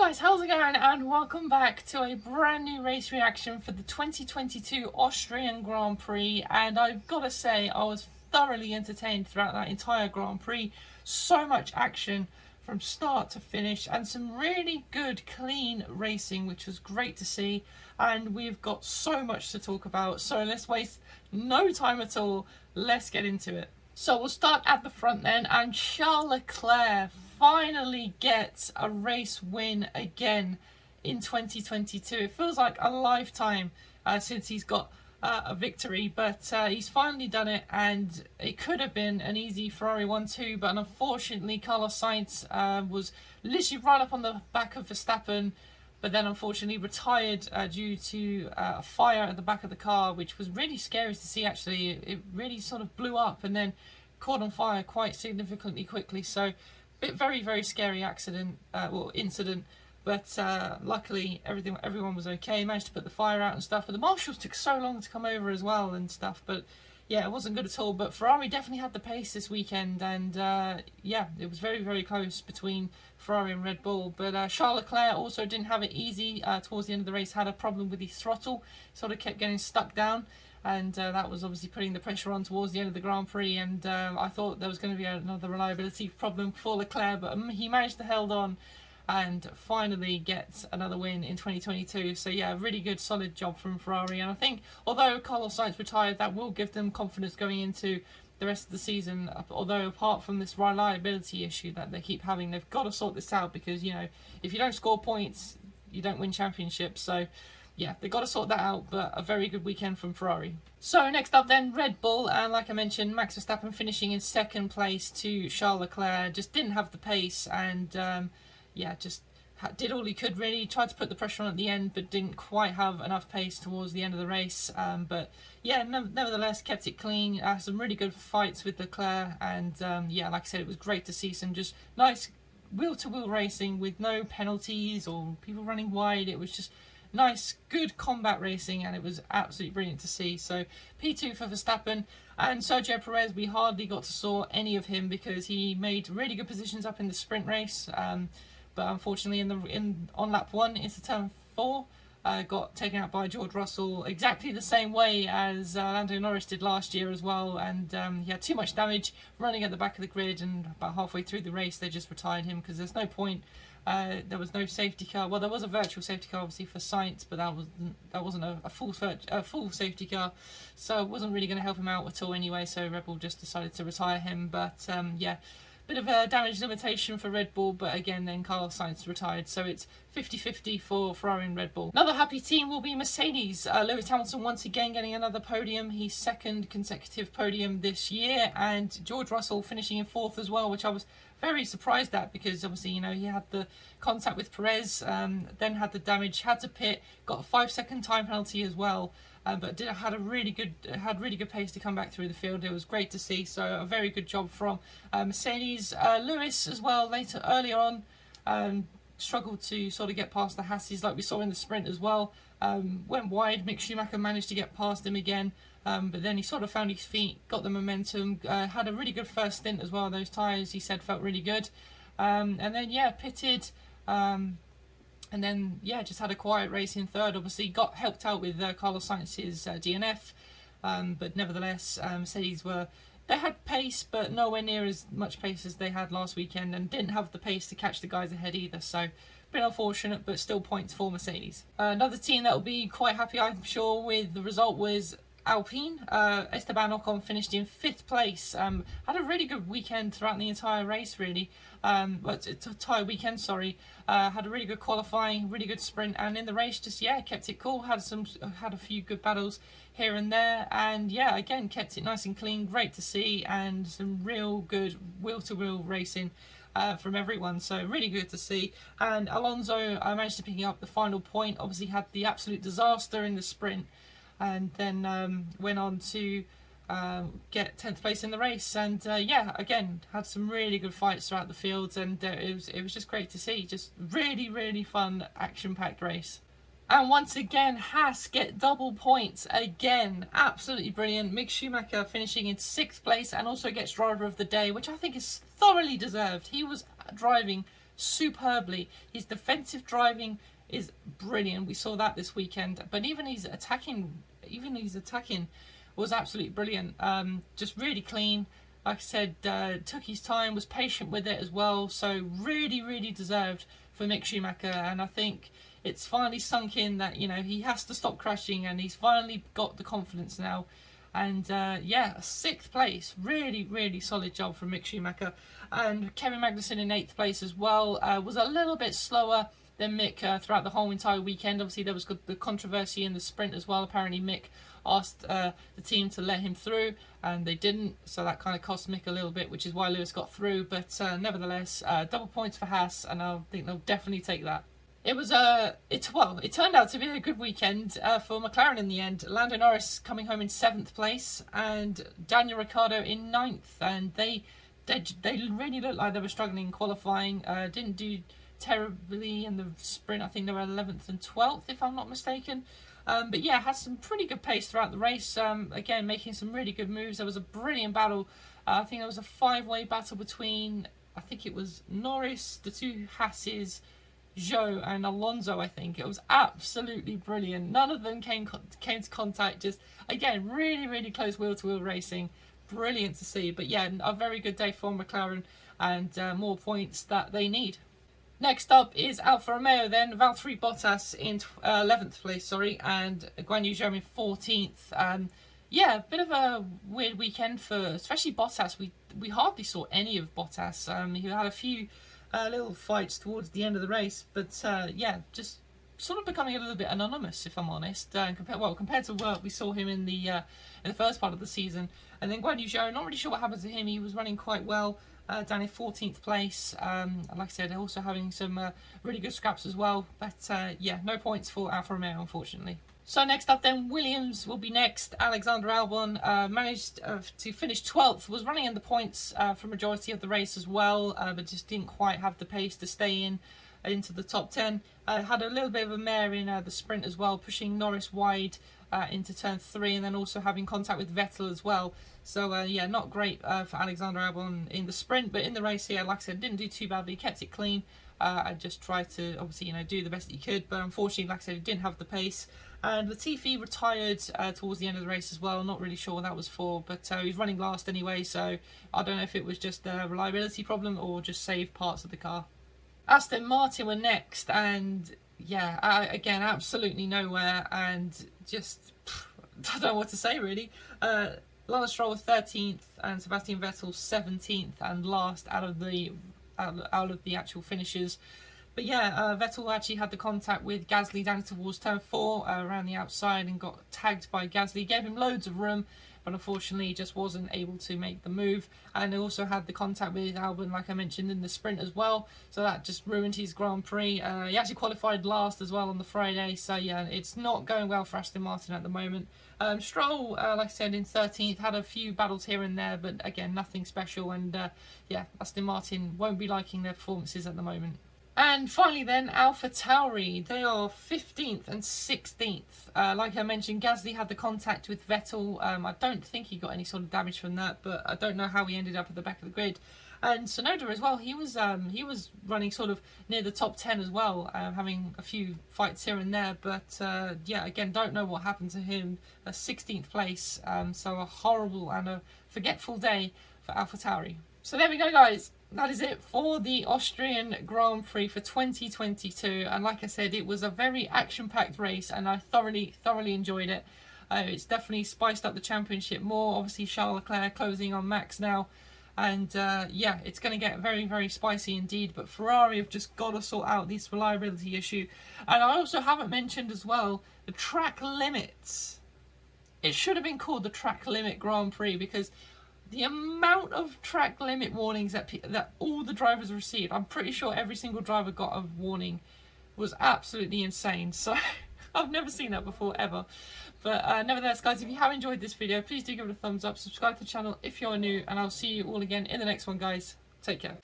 guys, how's it going? And welcome back to a brand new race reaction for the 2022 Austrian Grand Prix. And I've got to say, I was thoroughly entertained throughout that entire Grand Prix. So much action from start to finish and some really good, clean racing, which was great to see. And we've got so much to talk about, so let's waste no time at all. Let's get into it. So we'll start at the front then, and Charles Leclerc finally gets a race win again in 2022. It feels like a lifetime since he's got a victory, but he's finally done it, and it could have been an easy Ferrari 1-2, but unfortunately Carlos Sainz was literally right up on the back of Verstappen, but then unfortunately retired due to a fire at the back of the car, which was really scary to see. Actually, it really sort of blew up and then caught on fire quite significantly quickly. So very, very scary accident, incident, but luckily everyone was okay. Managed to put the fire out and stuff, but the marshals took so long to come over as well and stuff. But yeah, it wasn't good at all. But Ferrari definitely had the pace this weekend, and yeah, it was very, very close between Ferrari and Red Bull. But Charles Leclerc also didn't have it easy towards the end of the race. Had a problem with his throttle, sort of kept getting stuck down. And that was obviously putting the pressure on towards the end of the Grand Prix. And I thought there was going to be another reliability problem for Leclerc, but he managed to hold on and finally gets another win in 2022. So yeah, really good, solid job from Ferrari. And I think although Carlos Sainz retired, that will give them confidence going into the rest of the season. Although apart from this reliability issue that they keep having, they've got to sort this out, because, you know, if you don't score points, you don't win championships. So yeah, they've got to sort that out, but a very good weekend from Ferrari. So next up then, Red Bull, and like I mentioned, Max Verstappen finishing in second place to Charles Leclerc. Just didn't have the pace, and yeah, just did all he could really. Tried to put the pressure on at the end, but didn't quite have enough pace towards the end of the race. But yeah, nevertheless, kept it clean. Some really good fights with Leclerc, and yeah, like I said, it was great to see some just nice wheel-to-wheel racing with no penalties or people running wide. It was just nice, good combat racing, and it was absolutely brilliant to see. So P2 for Verstappen, and Sergio Perez, we hardly got to saw any of him because he made really good positions up in the sprint race, but unfortunately on lap 1 into turn 4 got taken out by George Russell exactly the same way as Lando Norris did last year as well, and he had too much damage running at the back of the grid, and about halfway through the race they just retired him because there's no point. There was no safety car. Well, there was a virtual safety car obviously for Sainz, but that wasn't a full safety car, so it wasn't really going to help him out at all anyway. So Red Bull just decided to retire him. But yeah, bit of a damage limitation for Red Bull, but again then Carlos Sainz retired, so it's 50-50 for Ferrari and Red Bull. Another happy team will be Mercedes. Lewis Hamilton once again getting another podium, his second consecutive podium this year, and George Russell finishing in 4th as well, which I was very surprised at, because obviously, you know, he had the contact with Perez, then had the damage, had to pit, got a 5-second time penalty as well, but had really good pace to come back through the field. It was great to see. So a very good job from Mercedes. Lewis as well earlier on struggled to sort of get past the Haases, like we saw in the sprint as well. Went wide. Mick Schumacher managed to get past him again. But then he sort of found his feet, got the momentum, had a really good first stint as well. Those tyres, he said, felt really good. And then, yeah, pitted. And then, yeah, just had a quiet race in 3rd. Obviously, got helped out with Carlos Sainz's DNF. But nevertheless, Mercedes they had pace, but nowhere near as much pace as they had last weekend, and didn't have the pace to catch the guys ahead either. So, a bit unfortunate, but still points for Mercedes. Another team that will be quite happy, I'm sure, with the result was Alpine. Esteban Ocon finished in 5th place. Had a really good weekend throughout the entire race, really. Entire weekend, sorry. Had a really good qualifying, really good sprint, and in the race, just yeah, kept it cool. Had a few good battles here and there, and yeah, again kept it nice and clean. Great to see, and some real good wheel-to-wheel racing from everyone, so really good to see. And Alonso managed to pick up the final point. Obviously had the absolute disaster in the sprint, and then went on to get 10th place in the race, and yeah, again had some really good fights throughout the fields, and it was just great to see. Just really fun, action-packed race. And once again, Haas get double points again. Absolutely brilliant. Mick Schumacher finishing in 6th place and also gets driver of the day, which I think is thoroughly deserved. He was driving superbly. His defensive driving is brilliant. We saw that this weekend. But even his attacking was absolutely brilliant. Just really clean. Like I said, took his time, was patient with it as well. So really, really deserved for Mick Schumacher. And I think it's finally sunk in that, you know, he has to stop crashing, and he's finally got the confidence now. And yeah, 6th place, really, really solid job from Mick Schumacher. And Kevin Magnussen in 8th place as well. Was a little bit slower than Mick throughout the whole entire weekend. Obviously, there was the controversy in the sprint as well. Apparently, Mick asked the team to let him through, and they didn't. So that kind of cost Mick a little bit, which is why Lewis got through. But nevertheless, double points for Haas, and I think they'll definitely take that. It was it turned out to be a good weekend for McLaren in the end. Lando Norris coming home in 7th place, and Daniel Ricciardo in 9th. And they really looked like they were struggling in qualifying. Didn't do terribly in the sprint. I think they were 11th and 12th, if I'm not mistaken. But yeah, had some pretty good pace throughout the race. Again, making some really good moves. There was a brilliant battle. I think there was a 5-way battle between, I think it was Norris, the two Haases, Zhou and Alonso. I think it was absolutely brilliant. None of them came to contact. Just again, really close wheel-to-wheel racing. Brilliant to see. But yeah, a very good day for McLaren, and more points that they need. Next up is Alfa Romeo then. Valtteri Bottas in 11th place, sorry, and Guan Yu Zhou in 14th. Yeah, a bit of a weird weekend for especially Bottas. We hardly saw any of Bottas. He had a few little fights towards the end of the race, but yeah, just sort of becoming a little bit anonymous, if I'm honest. Compared to what we saw him in the first part of the season. And then Guan Yu Zhou, not really sure what happened to him. He was running quite well. Down in 14th place. Like I said, also having some really good scraps as well. But yeah, no points for Alfa Romeo, unfortunately. So next up then, Williams will be next. Alexander Albon managed to finish 12th. Was running in the points for majority of the race as well, but just didn't quite have the pace to stay into the top 10. Had a little bit of a mare in the sprint as well, pushing Norris wide into turn 3, and then also having contact with Vettel as well. So yeah, not great for Alexander Albon in the sprint, but in the race here, like I said, didn't do too badly, kept it clean. I just tried to obviously, you know, do the best that he could, but unfortunately, like I said, he didn't have the pace. And Latifi retired towards the end of the race as well. Not really sure what that was for, but he was running last anyway, so I don't know if it was just a reliability problem or just saved parts of the car. Aston Martin were next, and yeah, again, absolutely nowhere, and just I don't know what to say really. Lance Stroll 13th and Sebastian Vettel 17th and last out of the actual finishers. But yeah, Vettel actually had the contact with Gasly down towards turn 4 around the outside and got tagged by Gasly. Gave him loads of room, but unfortunately he just wasn't able to make the move. And he also had the contact with Albon, like I mentioned, in the sprint as well. So that just ruined his Grand Prix. He actually qualified last as well on the Friday. So yeah, it's not going well for Aston Martin at the moment. Stroll, like I said, in 13th, had a few battles here and there, but again, nothing special. And yeah, Aston Martin won't be liking their performances at the moment. And finally then, Alpha Tauri, they are 15th and 16th. Like I mentioned, Gasly had the contact with Vettel. I don't think he got any sort of damage from that, but I don't know how he ended up at the back of the grid. And Tsunoda as well, he was running sort of near the top 10 as well, having a few fights here and there. But yeah, again, don't know what happened to him. 16th place, so a horrible and a forgetful day for Alpha Tauri. So there we go, guys. That is it for the Austrian Grand Prix for 2022. And like I said, it was a very action-packed race, and I thoroughly enjoyed it. It's definitely spiced up the championship more. Obviously, Charles Leclerc closing on Max now. And yeah, it's going to get very spicy indeed. But Ferrari have just got to sort out this reliability issue. And I also haven't mentioned as well the track limits. It should have been called the Track Limit Grand Prix, because the amount of track limit warnings that all the drivers received, I'm pretty sure every single driver got a warning, was absolutely insane. So I've never seen that before, ever. But nevertheless, guys, if you have enjoyed this video, please do give it a thumbs up, subscribe to the channel if you're new, and I'll see you all again in the next one, guys. Take care.